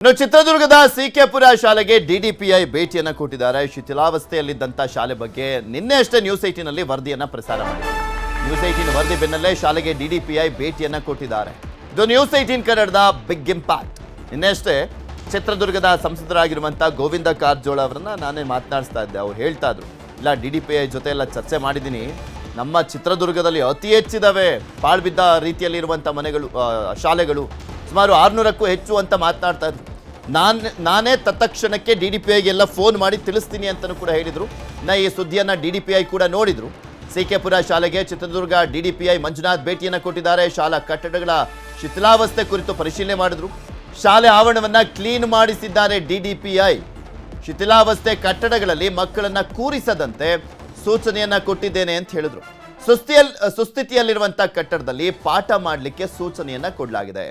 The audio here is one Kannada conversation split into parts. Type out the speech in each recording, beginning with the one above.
ಇನ್ನು ಚಿತ್ರದುರ್ಗದ ಸಿಕೆಪುರ ಶಾಲೆಗೆ ಡಿಡಿಪಿಐ ಭೇಟಿಯನ್ನ ಕೊಟ್ಟಿದ್ದಾರೆ. ಶಿಥಿಲಾವಸ್ಥೆಯಲ್ಲಿದ್ದಂಥ ಶಾಲೆ ಬಗ್ಗೆ ನಿನ್ನೆ ಅಷ್ಟೇ ನ್ಯೂಸ್ 18ನಲ್ಲಿ ವರದಿಯನ್ನ ಪ್ರಸಾರ ಮಾಡಿದೆ. ನ್ಯೂಸ್ 18 ವರದಿ ಬೆನ್ನಲ್ಲೇ ಶಾಲೆಗೆ ಡಿಡಿಪಿಐ ಭೇಟಿಯನ್ನ ಕೊಟ್ಟಿದ್ದಾರೆ. ಇದು ನ್ಯೂಸ್ 18 ಕನ್ನಡದ ಬಿಗ್ ಇಂಪ್ಯಾಕ್ಟ್. ನಿನ್ನೆ ಅಷ್ಟೇ ಚಿತ್ರದುರ್ಗದ ಸಂಸದರಾಗಿರುವಂಥ ಗೋವಿಂದ ಕಾರಜೋಳ ಅವರನ್ನ ನಾನೇ ಮಾತನಾಡಿಸ್ತಾ ಇದ್ದೆ. ಅವ್ರು ಹೇಳ್ತಾ ಇದ್ರು, ಇಲ್ಲ ಡಿಡಿಪಿಐ ಜೊತೆ ಎಲ್ಲ ಚರ್ಚೆ ಮಾಡಿದ್ದೀನಿ, ನಮ್ಮ ಚಿತ್ರದುರ್ಗದಲ್ಲಿ ಅತಿ ಹೆಚ್ಚಿದಾವೆ ಪಾಳ್ಬಿದ್ದ ರೀತಿಯಲ್ಲಿರುವಂಥ ಮನೆಗಳು, ಶಾಲೆಗಳು ಸುಮಾರು 600ಕ್ಕೂ ಹೆಚ್ಚು ಅಂತ ಮಾತನಾಡ್ತಾ ಇದ್ರು. ನಾನೇ ತತ್ಕ್ಷಣಕ್ಕೆ ಡಿಡಿಪಿಐಗೆಲ್ಲ ಫೋನ್ ಮಾಡಿ ತಿಳಿಸ್ತೀನಿ ಅಂತಲೂ ಕೂಡ ಹೇಳಿದರು. ಈ ಸುದ್ದಿಯನ್ನು ಡಿಡಿಪಿಐ ಕೂಡ ನೋಡಿದರು. ಸಿಕೆಪುರ ಶಾಲೆಗೆ ಚಿತ್ರದುರ್ಗ ಡಿಡಿಪಿಐ ಮಂಜುನಾಥ್ ಭೇಟಿಯನ್ನು ಕೊಟ್ಟಿದ್ದಾರೆ. ಶಾಲಾ ಕಟ್ಟಡಗಳ ಶಿಥಿಲಾವಸ್ಥೆ ಕುರಿತು ಪರಿಶೀಲನೆ ಮಾಡಿದ್ರು. ಶಾಲೆ ಆವರಣವನ್ನು ಕ್ಲೀನ್ ಮಾಡಿಸಿದ್ದಾರೆ ಡಿಡಿಪಿಐ. ಶಿಥಿಲಾವಸ್ಥೆ ಕಟ್ಟಡಗಳಲ್ಲಿ ಮಕ್ಕಳನ್ನು ಕೂರಿಸದಂತೆ ಸೂಚನೆಯನ್ನ ಕೊಟ್ಟಿದ್ದೇನೆ ಅಂತ ಹೇಳಿದ್ರು. ಸುಸ್ಥಿತಿಯಲ್ಲಿರುವಂತಹ ಕಟ್ಟಡದಲ್ಲಿ ಪಾಠ ಮಾಡಲಿಕ್ಕೆ ಸೂಚನೆಯನ್ನ ಕೊಡಲಾಗಿದೆ.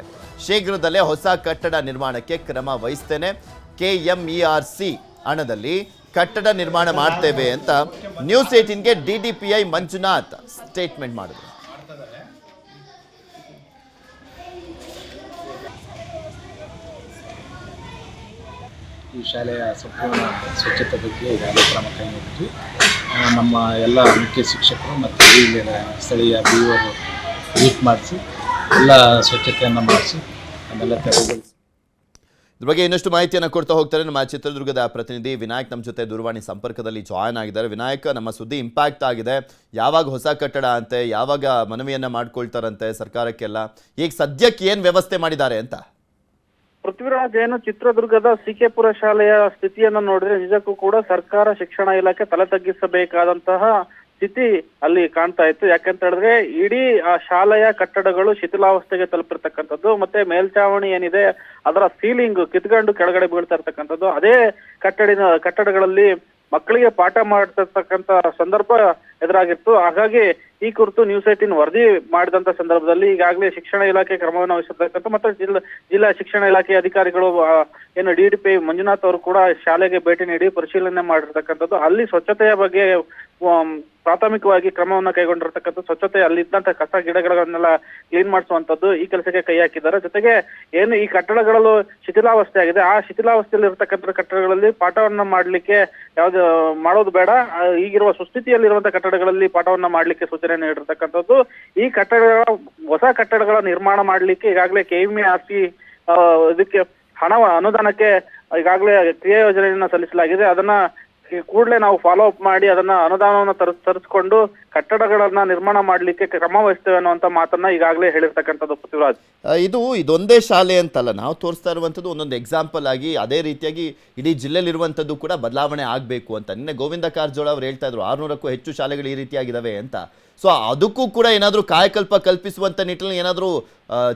ಶೀಘ್ರದಲ್ಲೇ ಹೊಸ ಕಟ್ಟಡ ನಿರ್ಮಾಣಕ್ಕೆ ಕ್ರಮ ವಹಿಸ್ತೇನೆ. KMERC ಹಣದಲ್ಲಿ ಕಟ್ಟಡ ನಿರ್ಮಾಣ ಮಾಡ್ತೇವೆ ಅಂತ ನ್ಯೂಸ್ 18ಗೆ ಡಿಡಿಪಿಐ ಮಂಜುನಾಥ್ ಸ್ಟೇಟ್ಮೆಂಟ್ ಮಾಡಿದ್ರು. ಈ ಶಾಲೆಯ ಸಂಪೂರ್ಣ ಸ್ವಚ್ಛತೆ ಬಗ್ಗೆ ಈಗಾಗಲೇ ಕ್ರಮ ಕೈಗೊಂಡಿದ್ವಿ. ನಮ್ಮ ಎಲ್ಲ ಮುಖ್ಯ ಶಿಕ್ಷಕರು ಮತ್ತು ಇಲ್ಲಿನ ಸ್ಥಳೀಯ BO ವಿಸಿಟ್ ಮಾಡಿಸಿ ಎಲ್ಲ ಸ್ವಚ್ಛತೆಯನ್ನು ಮಾಡಿಸಿ ಆಮೇಲೆ ತೆರವುಗೊಳಿಸಿ. ಇದ್ರ ಬಗ್ಗೆ ಇನ್ನಷ್ಟು ಮಾಹಿತಿಯನ್ನು ಕೊಡ್ತಾ ಹೋಗ್ತಾರೆ ನಮ್ಮ ಚಿತ್ರದುರ್ಗದ ಪ್ರತಿನಿಧಿ ವಿನಾಯಕ್. ನಮ್ಮ ಜೊತೆ ದೂರವಾಣಿ ಸಂಪರ್ಕದಲ್ಲಿ ಜಾಯ್ನ್ ಆಗಿದ್ದಾರೆ. ವಿನಾಯಕ್, ನಮ್ಮ ಸುದ್ದಿ ಇಂಪ್ಯಾಕ್ಟ್ ಆಗಿದೆ. ಯಾವಾಗ ಹೊಸ ಕಟ್ಟಡ ಅಂತೆ, ಯಾವಾಗ ಮನವಿಯನ್ನ ಮಾಡ್ಕೊಳ್ತಾರಂತೆ ಸರ್ಕಾರಕ್ಕೆಲ್ಲ, ಈಗ ಸದ್ಯಕ್ಕೆ ಏನು ವ್ಯವಸ್ಥೆ ಮಾಡಿದ್ದಾರೆ ಅಂತ? ಪೃಥ್ವಿರಾಜ್, ಏನು ಚಿತ್ರದುರ್ಗದ ಸಿಕೆಪುರ ಶಾಲೆಯ ಸ್ಥಿತಿಯನ್ನು ನೋಡಿದ್ರೆ ನಿಜಕ್ಕೂ ಕೂಡ ಸರ್ಕಾರ ಶಿಕ್ಷಣ ಇಲಾಖೆ ತಲೆ ತಗ್ಗಿಸಬೇಕಾದಂತಹ ಸ್ಥಿತಿ ಅಲ್ಲಿ ಕಾಣ್ತಾ ಇತ್ತು. ಯಾಕಂತ ಹೇಳಿದ್ರೆ ಇಡೀ ಆ ಶಾಲೆಯ ಕಟ್ಟಡಗಳು ಶಿಥಿಲಾವಸ್ಥೆಗೆ ತಲುಪಿರ್ತಕ್ಕಂಥದ್ದು, ಮತ್ತೆ ಮೇಲ್ಚಾವಣಿ ಏನಿದೆ ಅದರ ಸೀಲಿಂಗ್ ಕಿತ್ಕೊಂಡು ಕೆಳಗಡೆ ಬೀಳ್ತಾ ಇರ್ತಕ್ಕಂಥದ್ದು. ಅದೇ ಕಟ್ಟಡಗಳಲ್ಲಿ ಮಕ್ಕಳಿಗೆ ಪಾಠ ಮಾಡ್ತಿರ್ತಕ್ಕಂಥ ಸಂದರ್ಭ ಎದುರಾಗಿತ್ತು. ಹಾಗಾಗಿ ಈ ಕುರಿತು ನ್ಯೂಸ್ 18 ವರದಿ ಮಾಡಿದಂತ ಸಂದರ್ಭದಲ್ಲಿ ಈಗಾಗಲೇ ಶಿಕ್ಷಣ ಇಲಾಖೆ ಕ್ರಮವನ್ನು ವಹಿಸಿರ್ತಕ್ಕಂಥ ಮತ್ತೆ ಜಿಲ್ಲಾ ಶಿಕ್ಷಣ ಇಲಾಖೆ ಅಧಿಕಾರಿಗಳು ಏನು ಡಿಡಿಪಿಐ ಮಂಜುನಾಥ್ ಅವರು ಕೂಡ ಶಾಲೆಗೆ ಭೇಟಿ ನೀಡಿ ಪರಿಶೀಲನೆ ಮಾಡಿರ್ತಕ್ಕಂಥದ್ದು. ಅಲ್ಲಿ ಸ್ವಚ್ಛತೆಯ ಬಗ್ಗೆ ಪ್ರಾಥಮಿಕವಾಗಿ ಕ್ರಮವನ್ನು ಕೈಗೊಂಡಿರ್ತಕ್ಕಂಥ ಸ್ವಚ್ಛತೆ, ಅಲ್ಲಿದ್ದಂತ ಕಸ ಗಿಡಗಳನ್ನೆಲ್ಲ ಕ್ಲೀನ್ ಮಾಡಿಸುವಂತದ್ದು ಈ ಕೆಲಸಕ್ಕೆ ಕೈ ಹಾಕಿದ್ದಾರೆ. ಜೊತೆಗೆ ಏನು ಈ ಕಟ್ಟಡಗಳಲ್ಲೂ ಶಿಥಿಲಾವಸ್ಥೆ ಆಗಿದೆ, ಆ ಶಿಥಿಲಾವಸ್ಥೆಯಲ್ಲಿ ಇರ್ತಕ್ಕಂಥ ಕಟ್ಟಡಗಳಲ್ಲಿ ಪಾಠವನ್ನ ಮಾಡ್ಲಿಕ್ಕೆ ಯಾವ್ದು ಮಾಡೋದು ಬೇಡ, ಈಗಿರುವ ಸುಸ್ಥಿತಿಯಲ್ಲಿರುವಂತಹ ಕಟ್ಟಡಗಳಲ್ಲಿ ಪಾಠವನ್ನ ಮಾಡ್ಲಿಕ್ಕೆ ಸೂಚನೆ ನೀಡಿರ್ತಕ್ಕಂಥದ್ದು. ಈ ಕಟ್ಟಡಗಳ ಹೊಸ ಕಟ್ಟಡಗಳ ನಿರ್ಮಾಣ ಮಾಡ್ಲಿಕ್ಕೆ ಈಗಾಗಲೇ KMERC ಇದಕ್ಕೆ ಅನುದಾನಕ್ಕೆ ಈಗಾಗಲೇ ಕ್ರಿಯಾ ಯೋಜನೆಯನ್ನ ಸಲ್ಲಿಸಲಾಗಿದೆ. ಅದನ್ನ ಕೂಡಲೇ ನಾವು ಫಾಲೋ ಅಪ್ ಮಾಡಿ ಅದನ್ನ ಅನುದಾನವನ್ನು ತರಿಸಿಕೊಂಡು ಕಟ್ಟಡಗಳನ್ನ ನಿರ್ಮಾಣ ಮಾಡ್ಲಿಕ್ಕೆ ಕ್ರಮ ವಹಿಸ್ತೇವೆ ಅನ್ನುವಂತ ಮಾತನ್ನ ಈಗಾಗಲೇ ಹೇಳಿರ್ತಕ್ಕಂಥದ್ದು. ಪೃಥ್ವಿರಾಜ್, ಇದೊಂದೇ ಶಾಲೆ ಅಂತಲ್ಲ, ನಾವು ತೋರಿಸ್ತಾ ಇರುವಂಥದ್ದು ಒಂದೊಂದು ಎಕ್ಸಾಂಪಲ್ ಆಗಿ ಅದೇ ರೀತಿಯಾಗಿ ಇಡೀ ಜಿಲ್ಲೆಯಲ್ಲಿರುವಂಥದ್ದು ಕೂಡ ಬದಲಾವಣೆ ಆಗಬೇಕು ಅಂತ. ನಿನ್ನೆ ಗೋವಿಂದ ಕಾರಜೋಳ ಅವರು ಹೇಳ್ತಾ ಇದ್ರು 600ಕ್ಕೂ ಹೆಚ್ಚು ಶಾಲೆಗಳು ಈ ರೀತಿಯಾಗಿದ್ದಾವೆ ಅಂತ. ಸೊ ಅದಕ್ಕೂ ಕೂಡ ಏನಾದರೂ ಕಾಯಕಲ್ಪ ಕಲ್ಪಿಸುವಂತ ನಿಟ್ಟಿನಲ್ಲಿ ಏನಾದರೂ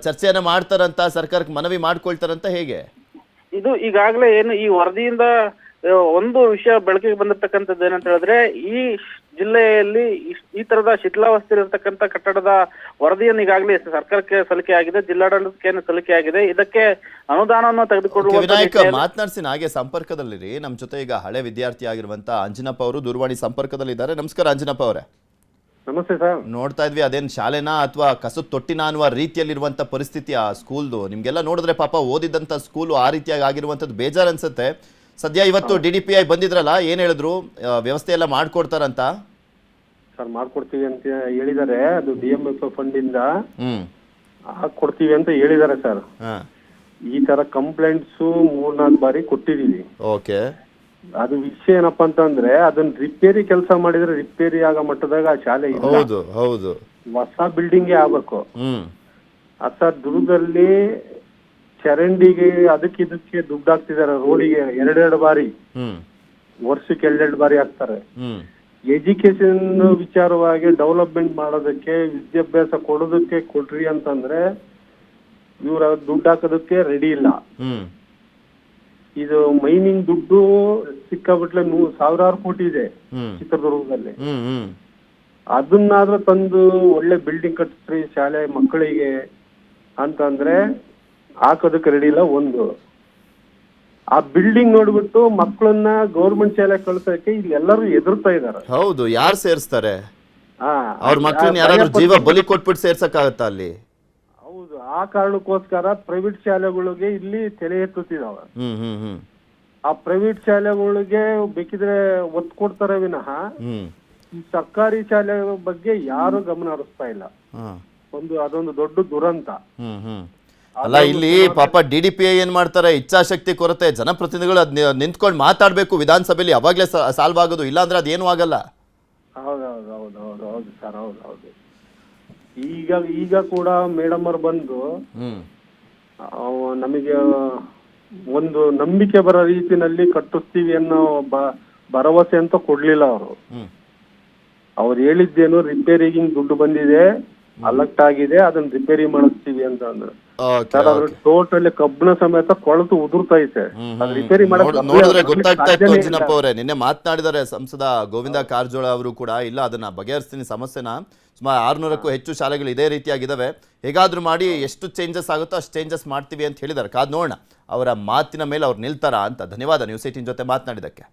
ಚರ್ಚೆಯನ್ನ ಮಾಡ್ತಾರಂತ, ಸರ್ಕಾರಕ್ಕೆ ಮನವಿ ಮಾಡ್ಕೊಳ್ತಾರಂತ, ಹೇಗೆ? ಇದು ಈಗಾಗಲೇ ಏನು ಈ ವರದಿಯಿಂದ ಒಂದು ವಿಷಯ ಬೆಳಕಿಗೆ ಬಂದಿರ್ತಕ್ಕಂಥದ್ದು ಏನಂತ ಹೇಳಿದ್ರೆ, ಈ ಜಿಲ್ಲೆಯಲ್ಲಿ ಈ ತರದ ಶಿಥಿಲಾವಸ್ಥೆ ಇರತಕ್ಕಂಥ ಕಟ್ಟಡದ ವರದಿಯನ್ನು ಈಗಾಗಲೇ ಸರ್ಕಾರಕ್ಕೆ ಸಲ್ಲಿಕೆ ಆಗಿದೆ, ಜಿಲ್ಲಾಡಳಿತಕ್ಕೆ ಸಲ್ಲಿಕೆ ಆಗಿದೆ. ಇದಕ್ಕೆ ಅನುದಾನವನ್ನು ತೆಗೆದುಕೊಳ್ಳುವ ವಿನಾಯಕ ಮಾತನಾಡಿಸಿ ಹಾಗೆ ಸಂಪರ್ಕದಲ್ಲಿರಿ. ನಮ್ಮ ಜೊತೆ ಈಗ ಹಳೆ ವಿದ್ಯಾರ್ಥಿ ಆಗಿರುವಂತ ಅಂಜನಪ್ಪ ಅವರು ದೂರವಾಣಿ ಸಂಪರ್ಕದಲ್ಲಿದ್ದಾರೆ. ನಮಸ್ಕಾರ ಅಂಜನಪ್ಪ ಅವರೇ. ನಮಸ್ತೆ ಸರ್. ನೋಡ್ತಾ ಇದ್ವಿ, ಅದೇನು ಶಾಲೆನಾ ಅಥವಾ ಕಸದ ತೊಟ್ಟಿನ ಅನ್ನುವ ರೀತಿಯಲ್ಲಿರುವಂತ ಪರಿಸ್ಥಿತಿ ಆ ಸ್ಕೂಲ್ದು. ನಿಮ್ಗೆಲ್ಲ ನೋಡಿದ್ರೆ ಪಾಪ ಓದಿದಂತ ಸ್ಕೂಲು ಆ ರೀತಿಯಾಗಿ ಆಗಿರುವಂತದ್ದು ಬೇಜಾರು ಅನ್ಸುತ್ತೆ. ಸದ್ಯ ಇವತ್ತು ಡಿಡಿಪಿಐ ಬಂದಿದ್ರಲ್ಲ, ಏನ್ ಹೇಳಿದ್ರು? ವ್ಯವಸ್ಥೆ ಎಲ್ಲ ಮಾಡ್ಕೊಡ್ತಾರಂತ? ಸರ್ ಮಾಡ್ಕೊಡ್ತೀವಿ ಅಂತ ಹೇಳಿದ್ದಾರೆ. ಅದು DMF ಫಂಡ್ ಇಂದ ಕೊಡ್ತೀವಿ ಅಂತ ಹೇಳಿದ್ದಾರೆ ಸರ್. ಈ ತರ ಕಂಪ್ಲೇಂಟ್ಸ್ 3-4 ಬಾರಿ ಕೊಟ್ಟಿದೀವಿ. ಓಕೆ, ಅದು ವಿಷಯ ಏನಪ್ಪಾ ಅಂತಂದ್ರೆ ಅದನ್ನ ರಿಪೇರಿ ಕೆಲಸ ಮಾಡಿದ್ರೆ ರಿಪೇರಿ ಆಗೋ ಮಟ್ಟದಾಗ ಆ ಶಾಲೆ ಇಲ್ಲ. ಹೌದು ಹೌದು, ಹೊಸ ಬಿಲ್ಡಿಂಗೇ ಆಗ್ಬೇಕು. ಸರ್, ದುರ್ಗದಲ್ಲಿ ಚರಂಡಿಗೆ ಅದಕ್ಕೆ ದುಡ್ಡು ಹಾಕ್ತಿದ್ದಾರೆ. ರೋಡಿಗೆ 2 ಬಾರಿ, ವರ್ಷಕ್ಕೆ 2 ಬಾರಿ ಹಾಕ್ತಾರೆ. ಎಜುಕೇಶನ್ ವಿಚಾರವಾಗಿ ಡೆವಲಪ್ಮೆಂಟ್ ಮಾಡೋದಕ್ಕೆ, ವಿದ್ಯಾಭ್ಯಾಸ ಕೊಡೋದಕ್ಕೆ ಕೊಡ್ರಿ ಅಂತಂದ್ರೆ ಇವ್ರ ದುಡ್ಡು ಹಾಕೋದಕ್ಕೆ ರೆಡಿ ಇಲ್ಲ. ಇದು ಮೈನಿಂಗ್ ದುಡ್ಡು ಸಿಕ್ಕಾಬಿಟ್ಲೆ 1,000 ಕೋಟಿ ಇದೆ ಚಿತ್ರದುರ್ಗದಲ್ಲಿ. ಅದನ್ನಾದ್ರೂ ತಂದು ಒಳ್ಳೆ ಬಿಲ್ಡಿಂಗ್ ಕಟ್ಟಿಸ್ರಿ ಶಾಲೆ ಮಕ್ಕಳಿಗೆ ಅಂತಂದ್ರೆ ಹಾಕೋದಕ್ಕೆ ರೆಡಿ ಇಲ್ಲ. ಒಂದು ಆ ಬಿಲ್ಡಿಂಗ್ ನೋಡ್ಬಿಟ್ಟು ಮಕ್ಕಳನ್ನ ಗೌರ್ಮೆಂಟ್ ಶಾಲೆ ಕಳ್ಸಕ್ಕೆ ಇಲ್ಲಿ ಎಲ್ಲರೂ ಎದುರ್ತಾ ಇದಾರೆ. ಹೌದು, ಯಾರು ಸೇರಿಸ್ತಾರೆ? ಅವ್ರ ಮಕ್ಕಳನ್ನ ಯಾರಾದ್ರೂ ಜೀವ ಬಲಿ ಕೊಟ್ಬಿಟ್ಟು ಸೇರ್ಸಕ್ಕಾಗತ್ತಾ ಅಲ್ಲಿ? ಹೌದು, ಆ ಆ ಕಾರಣಕ್ಕೋಸ್ಕರ ಪ್ರೈವೇಟ್ ಶಾಲೆಗಳಿಗೆ ಇಲ್ಲಿ ತಲೆ ಎತ್ತುತ್ತಿದಾವೆ. ಹ್ಮ್ ಹ್ಮ್ ಹ್ಮ್ ಆ ಪ್ರೈವೇಟ್ ಶಾಲೆಗಳಿಗೆ ಬೇಕಿದ್ರೆ ಒತ್ತು ಕೊಡ್ತಾರೆ ವಿನಃ ಹ್ಮ್ ಈ ಸರ್ಕಾರಿ ಶಾಲೆ ಬಗ್ಗೆ ಯಾರು ಗಮನ ಹರಿಸ್ತಾ ಇಲ್ಲ. ಹ್ಮ್ ಅದೊಂದು ದೊಡ್ಡ ದುರಂತ. ಹ್ಮ್ ಹ್ಮ್ ಅಲ್ಲ ಇಲ್ಲಿ ಪಾಪ DDPI ಏನ್ ಮಾಡ್ತಾರೆ, ಇಚ್ಛಾಶಕ್ತಿ ಕೊರತೆ, ಜನಪ್ರತಿನಿಧಿಗಳು ಅದ್ ನಿಂತ್ಕೊಂಡು ಮಾತಾಡ್ಬೇಕು ವಿಧಾನಸಭೆಯಲ್ಲಿ, ಅವಾಗ್ಲೇ ಸಾಲ್ವ್ ಆಗೋದು, ಇಲ್ಲಾಂದ್ರೆ ಅದೇನು ಆಗಲ್ಲ. ಹೌದು ಸರ್, ಹೌದು. ಈಗ ಕೂಡ ಮೇಡಮ್ ಅವ್ರು ಬಂದು ನಮಗೆ ಒಂದು ನಂಬಿಕೆ ಬರೋ ರೀತಿನಲ್ಲಿ ಕಟ್ಟಿಸ್ತೀವಿ ಅನ್ನೋ ಭರವಸೆ ಅಂತ ಕೊಡ್ಲಿಲ್ಲ ಅವರು. ಅವ್ರು ಹೇಳಿದ್ದೇನು ರಿಪೇರಿಗೆ ದುಡ್ಡು ಬಂದಿದೆ, ಅಲಕ್ಟ್ ಆಗಿದೆ, ಅದನ್ನ ರಿಪೇರಿ ಮಾಡಿಸ್ತೀವಿ ಅಂತ ಅಂದ್ರು. ಸರ್ ಅದ್ರ ಟೋಟಲಿ ಕಬ್ಬಿಣ ಸಮೇತ ಕೊಳತು ಉದುರ್ತಾ ಇದೆ. ರಿಪೇರಿ ನೋಡಿದ್ರೆ ಗೊತ್ತಾಗ್ತಾ ಇತ್ತು ಅಂಜಿನಪ್ಪ ಅವರೇ. ನಿನ್ನೆ ಮಾತನಾಡಿದ್ದಾರೆ ಸಂಸದ ಗೋವಿಂದ ಕಾರಜೋಳ ಅವರು ಕೂಡ, ಇಲ್ಲ ಅದನ್ನ ಬಗೆಹರಿಸ್ತೀನಿ ಸಮಸ್ಯೆನ, ಸುಮಾರು 600ಕ್ಕೂ ಹೆಚ್ಚು ಶಾಲೆಗಳು ಇದೇ ರೀತಿಯಾಗಿದ್ದಾವೆ, ಹೇಗಾದ್ರೂ ಮಾಡಿ ಎಷ್ಟು ಚೇಂಜಸ್ ಆಗುತ್ತೋ ಅಷ್ಟು ಚೇಂಜಸ್ ಮಾಡ್ತೀವಿ ಅಂತ ಹೇಳಿದ್ದಾರೆ. ಕಾದ್ ನೋಡೋಣ ಅವರ ಮಾತಿನ ಮೇಲೆ ಅವ್ರು ನಿಲ್ತಾರಾ ಅಂತ. ಧನ್ಯವಾದ ನ್ಯೂಸ್ 18 ಜೊತೆ ಮಾತನಾಡಿದ್ದಕ್ಕೆ.